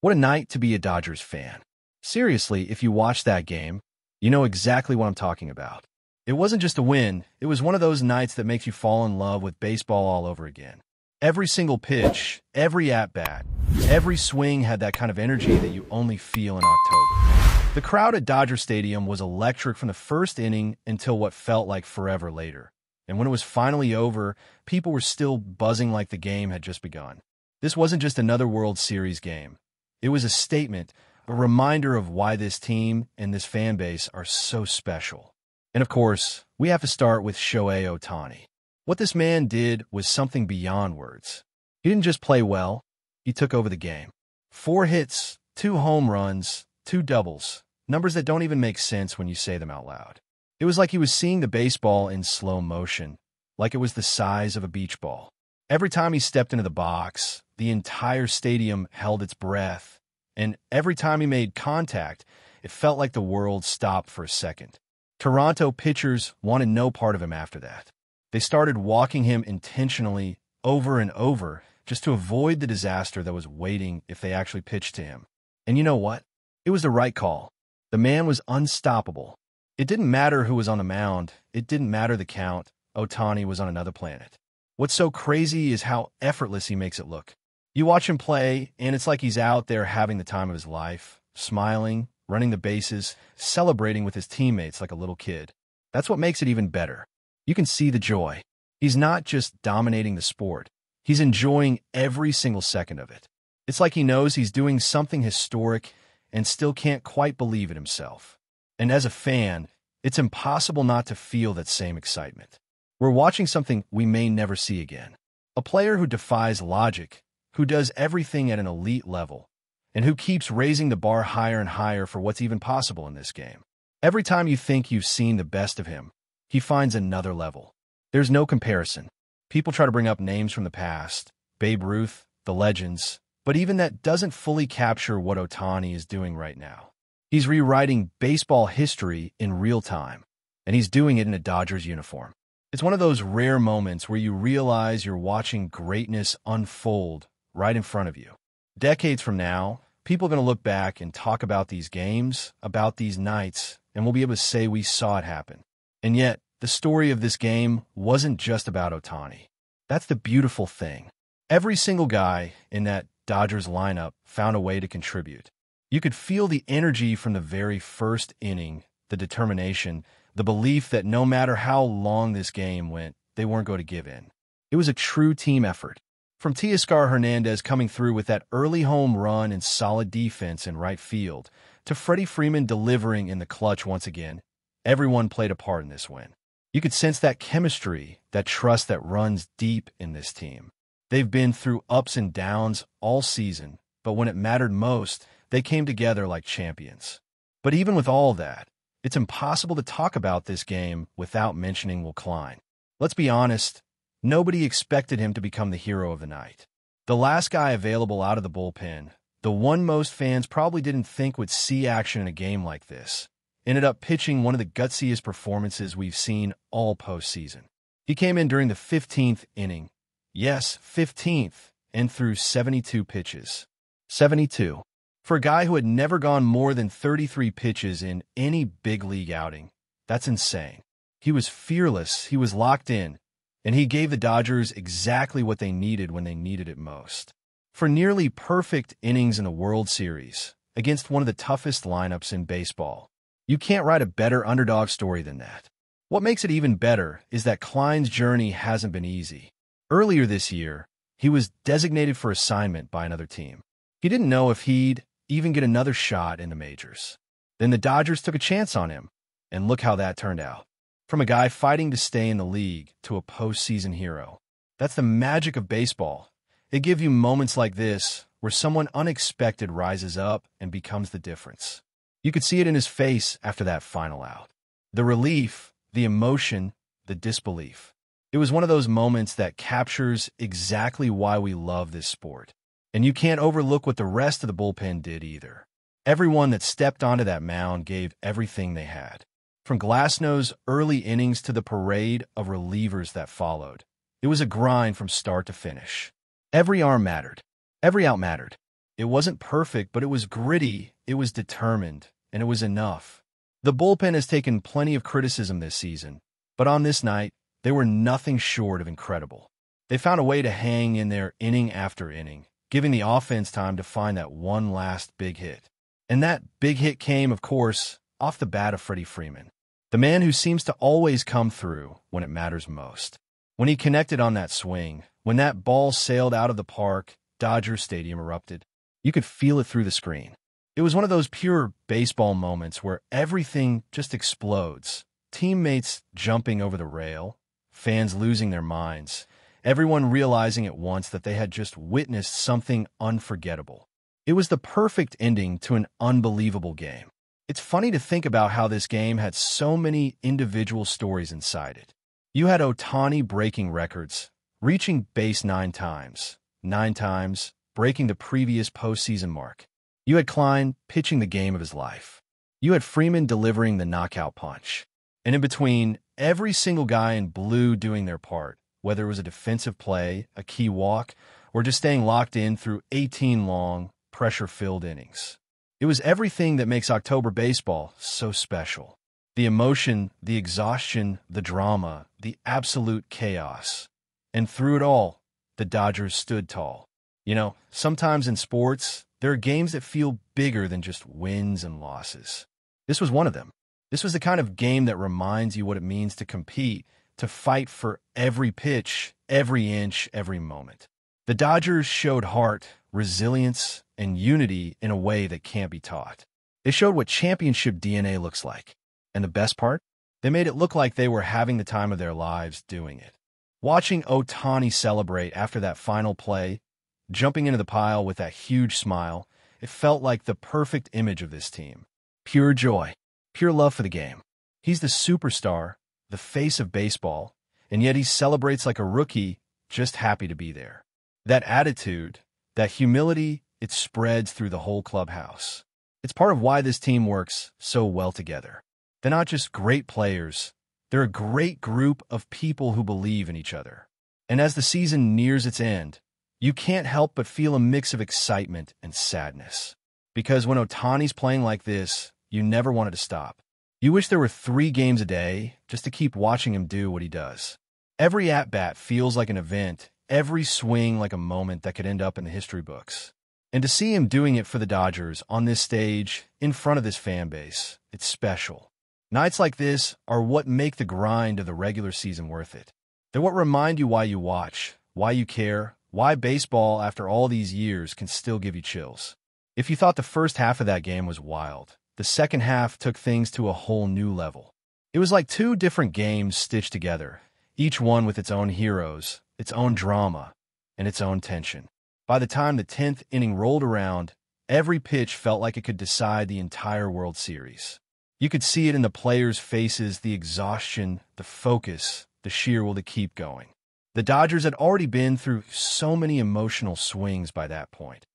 What a night to be a Dodgers fan. Seriously, if you watched that game, you know exactly what I'm talking about. It wasn't just a win, it was one of those nights that makes you fall in love with baseball all over again. Every single pitch, every at-bat, every swing had that kind of energy that you only feel in October. The crowd at Dodger Stadium was electric from the first inning until what felt like forever later. And when it was finally over, people were still buzzing like the game had just begun. This wasn't just another World Series game. It was a statement, a reminder of why this team and this fan base are so special. And of course, we have to start with Shohei Ohtani. What this man did was something beyond words. He didn't just play well, he took over the game. 4 hits, 2 home runs, 2 doubles, numbers that don't even make sense when you say them out loud. It was like he was seeing the baseball in slow motion, like it was the size of a beach ball. Every time he stepped into the box, the entire stadium held its breath, and every time he made contact, it felt like the world stopped for a second. Toronto pitchers wanted no part of him after that. They started walking him intentionally over and over just to avoid the disaster that was waiting if they actually pitched to him. And you know what? It was the right call. The man was unstoppable. It didn't matter who was on the mound. It didn't matter the count. Ohtani was on another planet. What's so crazy is how effortless he makes it look. You watch him play, and it's like he's out there having the time of his life, smiling, running the bases, celebrating with his teammates like a little kid. That's what makes it even better. You can see the joy. He's not just dominating the sport. He's enjoying every single second of it. It's like he knows he's doing something historic and still can't quite believe it himself. And as a fan, it's impossible not to feel that same excitement. We're watching something we may never see again. A player who defies logic, who does everything at an elite level, and who keeps raising the bar higher and higher for what's even possible in this game. Every time you think you've seen the best of him, he finds another level. There's no comparison. People try to bring up names from the past, Babe Ruth, the legends, but even that doesn't fully capture what Ohtani is doing right now. He's rewriting baseball history in real time, and he's doing it in a Dodgers uniform. It's one of those rare moments where you realize you're watching greatness unfold right in front of you. Decades from now, people are going to look back and talk about these games, about these nights, and we'll be able to say we saw it happen. And yet, the story of this game wasn't just about Ohtani. That's the beautiful thing. Every single guy in that Dodgers lineup found a way to contribute. You could feel the energy from the very first inning, the determination, the belief that no matter how long this game went, they weren't going to give in. It was a true team effort. From Teoscar Hernandez coming through with that early home run and solid defense in right field, to Freddie Freeman delivering in the clutch once again, everyone played a part in this win. You could sense that chemistry, that trust that runs deep in this team. They've been through ups and downs all season, but when it mattered most, they came together like champions. But even with all that, it's impossible to talk about this game without mentioning Will Klein. Let's be honest, nobody expected him to become the hero of the night. The last guy available out of the bullpen, the one most fans probably didn't think would see action in a game like this, ended up pitching one of the gutsiest performances we've seen all postseason. He came in during the 15th inning. Yes, 15th, and threw 72 pitches. 72. For a guy who had never gone more than 33 pitches in any big league outing, that's insane. He was fearless, he was locked in, and he gave the Dodgers exactly what they needed when they needed it most. For nearly perfect innings in the World Series, against one of the toughest lineups in baseball, you can't write a better underdog story than that. What makes it even better is that Klein's journey hasn't been easy. Earlier this year, he was designated for assignment by another team. He didn't know if he'd even get another shot in the majors. Then the Dodgers took a chance on him, and look how that turned out. From a guy fighting to stay in the league to a postseason hero. That's the magic of baseball. It gives you moments like this where someone unexpected rises up and becomes the difference. You could see it in his face after that final out. The relief, the emotion, the disbelief. It was one of those moments that captures exactly why we love this sport. And you can't overlook what the rest of the bullpen did either. Everyone that stepped onto that mound gave everything they had. From Glasnow's early innings to the parade of relievers that followed, it was a grind from start to finish. Every arm mattered. Every out mattered. It wasn't perfect, but it was gritty, it was determined, and it was enough. The bullpen has taken plenty of criticism this season, but on this night, they were nothing short of incredible. They found a way to hang in there inning after inning, giving the offense time to find that one last big hit. And that big hit came, of course, off the bat of Freddie Freeman, the man who seems to always come through when it matters most. When he connected on that swing, when that ball sailed out of the park, Dodger Stadium erupted. You could feel it through the screen. It was one of those pure baseball moments where everything just explodes. Teammates jumping over the rail, fans losing their minds, everyone realizing at once that they had just witnessed something unforgettable. It was the perfect ending to an unbelievable game. It's funny to think about how this game had so many individual stories inside it. You had Ohtani breaking records, reaching base 9 times, breaking the previous postseason mark. You had Klein pitching the game of his life. You had Freeman delivering the knockout punch. And in between, every single guy in blue doing their part, whether it was a defensive play, a key walk, or just staying locked in through 18 long, pressure-filled innings. It was everything that makes October baseball so special. The emotion, the exhaustion, the drama, the absolute chaos. And through it all, the Dodgers stood tall. You know, sometimes in sports, there are games that feel bigger than just wins and losses. This was one of them. This was the kind of game that reminds you what it means to compete, to fight for every pitch, every inch, every moment. The Dodgers showed heart, resilience, and unity in a way that can't be taught. They showed what championship DNA looks like. And the best part? They made it look like they were having the time of their lives doing it. Watching Ohtani celebrate after that final play, jumping into the pile with that huge smile, it felt like the perfect image of this team. Pure joy, pure love for the game. He's the superstar, the face of baseball, and yet he celebrates like a rookie, just happy to be there. That attitude, that humility, it spreads through the whole clubhouse. It's part of why this team works so well together. They're not just great players, they're a great group of people who believe in each other. And as the season nears its end, you can't help but feel a mix of excitement and sadness. Because when Ohtani's playing like this, you never wanted to stop. You wish there were 3 games a day just to keep watching him do what he does. Every at-bat feels like an event, every swing like a moment that could end up in the history books. And to see him doing it for the Dodgers on this stage, in front of this fan base, it's special. Nights like this are what make the grind of the regular season worth it. They're what remind you why you watch, why you care, why baseball, after all these years, can still give you chills. If you thought the first half of that game was wild, the second half took things to a whole new level. It was like 2 different games stitched together, each one with its own heroes, its own drama, and its own tension. By the time the 10th inning rolled around, every pitch felt like it could decide the entire World Series. You could see it in the players' faces, the exhaustion, the focus, the sheer will to keep going. The Dodgers had already been through so many emotional swings by that point.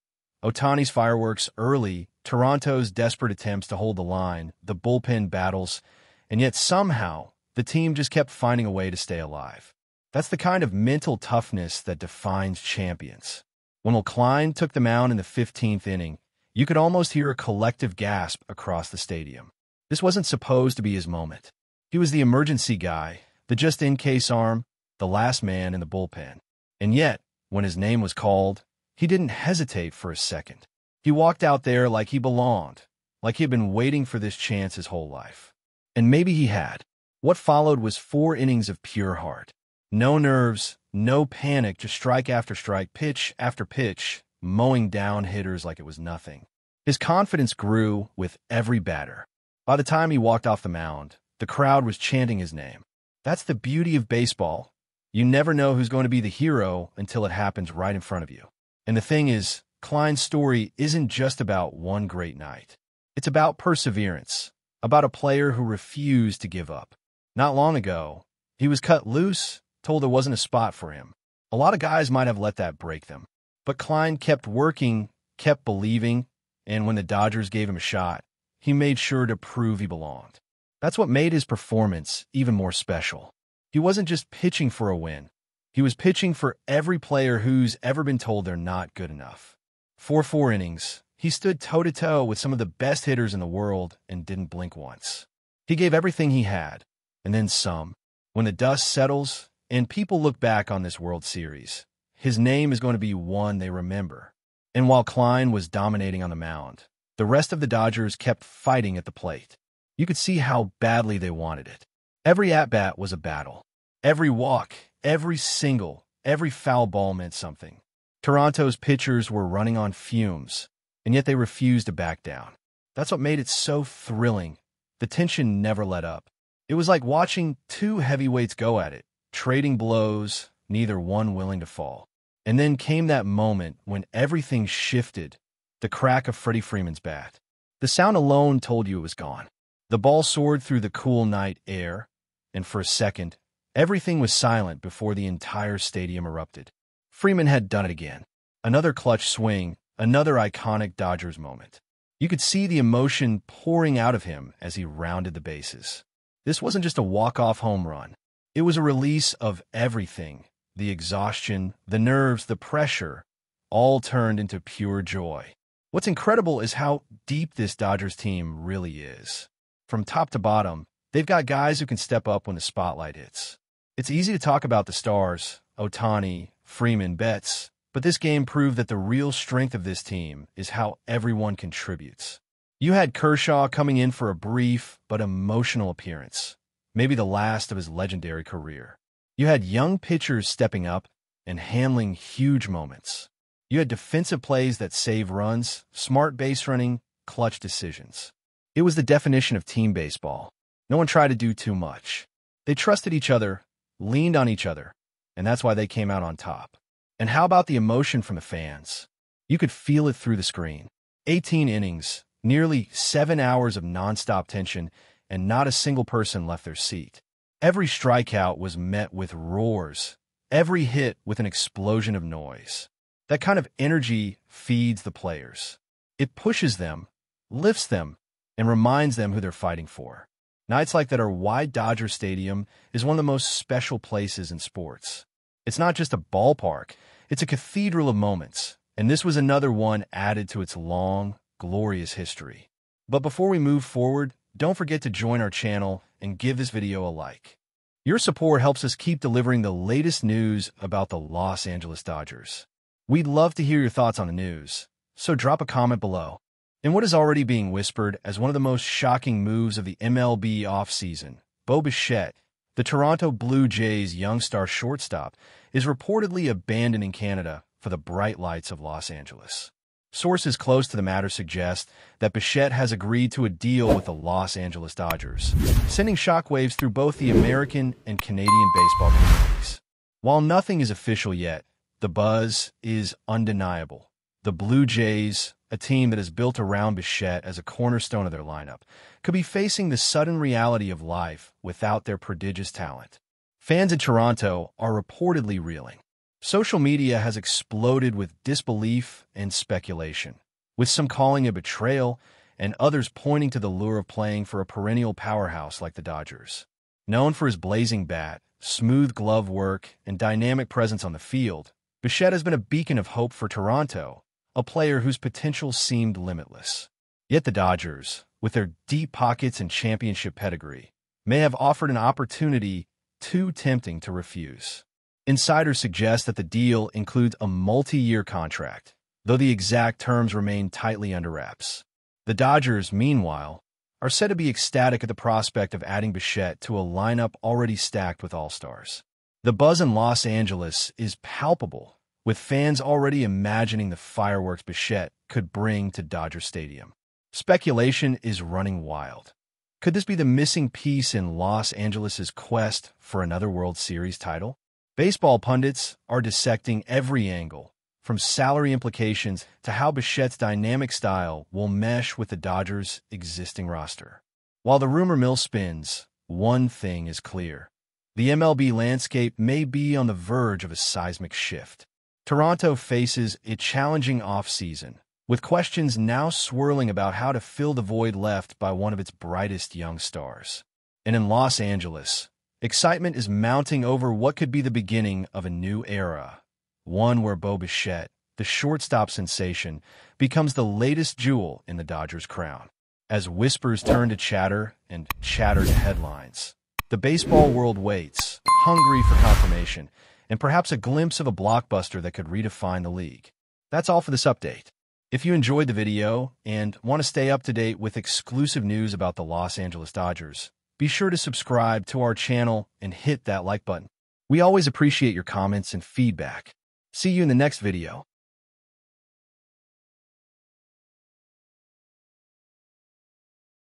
Ohtani's fireworks early, Toronto's desperate attempts to hold the line, the bullpen battles, and yet somehow the team just kept finding a way to stay alive. That's the kind of mental toughness that defines champions. When Klein took the mound in the 15th inning, you could almost hear a collective gasp across the stadium. This wasn't supposed to be his moment. He was the emergency guy, the just-in-case arm, the last man in the bullpen. And yet, when his name was called, he didn't hesitate for a second. He walked out there like he belonged, like he had been waiting for this chance his whole life. And maybe he had. What followed was 4 innings of pure heart. No nerves, no panic, just strike after strike, pitch after pitch, mowing down hitters like it was nothing. His confidence grew with every batter. By the time he walked off the mound, the crowd was chanting his name. That's the beauty of baseball. You never know who's going to be the hero until it happens right in front of you. And the thing is, Klein's story isn't just about one great night. It's about perseverance, about a player who refused to give up. Not long ago, he was cut loose, told there wasn't a spot for him. A lot of guys might have let that break them. But Klein kept working, kept believing, and when the Dodgers gave him a shot, he made sure to prove he belonged. That's what made his performance even more special. He wasn't just pitching for a win. He was pitching for every player who's ever been told they're not good enough. For 4 innings, he stood toe-to-toe with some of the best hitters in the world and didn't blink once. He gave everything he had, and then some. When the dust settles and people look back on this World Series, his name is going to be one they remember. And while Klein was dominating on the mound, the rest of the Dodgers kept fighting at the plate. You could see how badly they wanted it. Every at-bat was a battle. Every walk, every single, every foul ball meant something. Toronto's pitchers were running on fumes, and yet they refused to back down. That's what made it so thrilling. The tension never let up. It was like watching two heavyweights go at it, trading blows, neither one willing to fall. And then came that moment when everything shifted, the crack of Freddie Freeman's bat. The sound alone told you it was gone. The ball soared through the cool night air, and for a second, everything was silent before the entire stadium erupted. Freeman had done it again. Another clutch swing, another iconic Dodgers moment. You could see the emotion pouring out of him as he rounded the bases. This wasn't just a walk-off home run. It was a release of everything. The exhaustion, the nerves, the pressure, all turned into pure joy. What's incredible is how deep this Dodgers team really is. From top to bottom, they've got guys who can step up when the spotlight hits. It's easy to talk about the stars, Ohtani, Freeman, Betts, but this game proved that the real strength of this team is how everyone contributes. You had Kershaw coming in for a brief but emotional appearance, maybe the last of his legendary career. You had young pitchers stepping up and handling huge moments. You had defensive plays that save runs, smart base running, clutch decisions. It was the definition of team baseball. No one tried to do too much. They trusted each other, leaned on each other, and that's why they came out on top. And how about the emotion from the fans? You could feel it through the screen. 18 innings, nearly 7 hours of nonstop tension, and not a single person left their seat. Every strikeout was met with roars, every hit with an explosion of noise. That kind of energy feeds the players. It pushes them, lifts them, and reminds them who they're fighting for. Nights like that are why Dodger Stadium is one of the most special places in sports. It's not just a ballpark, it's a cathedral of moments, and this was another one added to its long, glorious history. But before we move forward, don't forget to join our channel and give this video a like. Your support helps us keep delivering the latest news about the Los Angeles Dodgers. We'd love to hear your thoughts on the news, so drop a comment below. In what is already being whispered as one of the most shocking moves of the MLB offseason, Bo Bichette, the Toronto Blue Jays' young star shortstop, is reportedly abandoning Canada for the bright lights of Los Angeles. Sources close to the matter suggest that Bichette has agreed to a deal with the Los Angeles Dodgers, sending shockwaves through both the American and Canadian baseball communities. While nothing is official yet, the buzz is undeniable. The Blue Jays, a team that is built around Bichette as a cornerstone of their lineup, could be facing the sudden reality of life without their prodigious talent. Fans in Toronto are reportedly reeling. Social media has exploded with disbelief and speculation, with some calling it betrayal and others pointing to the lure of playing for a perennial powerhouse like the Dodgers. Known for his blazing bat, smooth glove work, and dynamic presence on the field, Bichette has been a beacon of hope for Toronto, a player whose potential seemed limitless. Yet the Dodgers, with their deep pockets and championship pedigree, may have offered an opportunity too tempting to refuse. Insiders suggest that the deal includes a multi-year contract, though the exact terms remain tightly under wraps. The Dodgers, meanwhile, are said to be ecstatic at the prospect of adding Bichette to a lineup already stacked with all-stars. The buzz in Los Angeles is palpable, with fans already imagining the fireworks Bichette could bring to Dodger Stadium. Speculation is running wild. Could this be the missing piece in Los Angeles' quest for another World Series title? Baseball pundits are dissecting every angle, from salary implications to how Bichette's dynamic style will mesh with the Dodgers' existing roster. While the rumor mill spins, one thing is clear. The MLB landscape may be on the verge of a seismic shift. Toronto faces a challenging offseason, with questions now swirling about how to fill the void left by one of its brightest young stars. And in Los Angeles, excitement is mounting over what could be the beginning of a new era, one where Bo Bichette the shortstop sensation, becomes the latest jewel in the Dodgers' crown. As whispers turn to chatter and chatter to headlines, the baseball world waits, hungry for confirmation, and perhaps a glimpse of a blockbuster that could redefine the league. That's all for this update. If you enjoyed the video and want to stay up to date with exclusive news about the Los Angeles Dodgers, be sure to subscribe to our channel and hit that like button. We always appreciate your comments and feedback. See you in the next video.